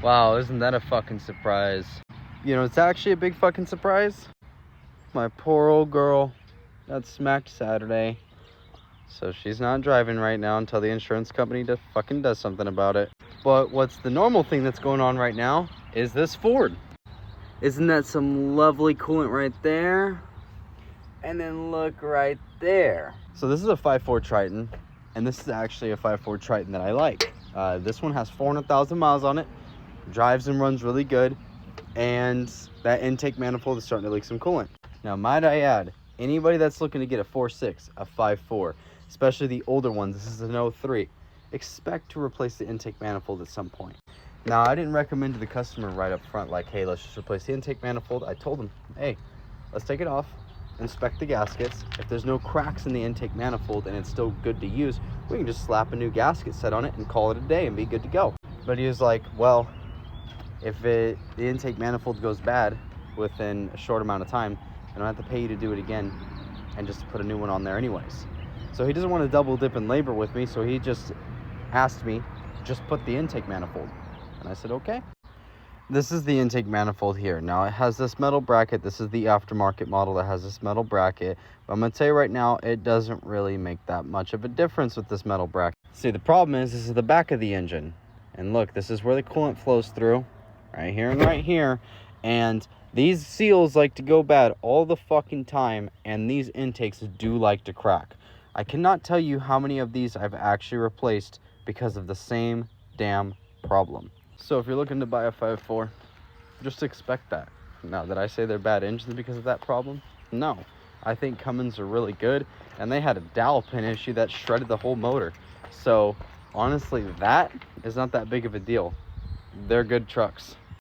Wow, isn't that a fucking surprise? You know, it's actually a big fucking surprise. My poor old girl got smacked Saturday. So she's not driving right now until the insurance company does something about it. But what's the normal thing that's going on right now is this Ford. Isn't that some lovely coolant right there? And then look right there. So this is a 5.4 Triton, and this is actually a 5.4 Triton that I like. This one has 400,000 miles on it, drives and runs really good, and that intake manifold is starting to leak some coolant. Now, might I add, anybody that's looking to get a 4.6, a 5.4, especially the older ones, this is an 03, expect to replace the intake manifold at some point. Now, I didn't recommend to the customer right up front, like, hey, let's just replace the intake manifold. I told them, hey, let's take it off, inspect the gaskets. If there's no cracks in the intake manifold and it's still good to use, we can just slap a new gasket set on it and call it a day and be good to go. But he was like, well, if the intake manifold goes bad within a short amount of time, I don't have to pay you to do it again and just put a new one on there anyways. So he doesn't want to double dip in labor with me, so he just asked me, just put the intake manifold. And I said, okay. This is the intake manifold here. Now it has this metal bracket. This is the aftermarket model that has this metal bracket. But I'm going to tell you right now, it doesn't really make that much of a difference with this metal bracket. See, the problem is, this is the back of the engine. And look, this is where the coolant flows through. Right here and right here. And these seals like to go bad all the fucking time. And these intakes do like to crack. I cannot tell you how many of these I've actually replaced because of the same damn problem. So if you're looking to buy a 5.4, just expect that. Now, did I say they're bad engines because of that problem? No. I think Cummins are really good, and they had a dowel pin issue that shredded the whole motor. So honestly, that is not that big of a deal. They're good trucks.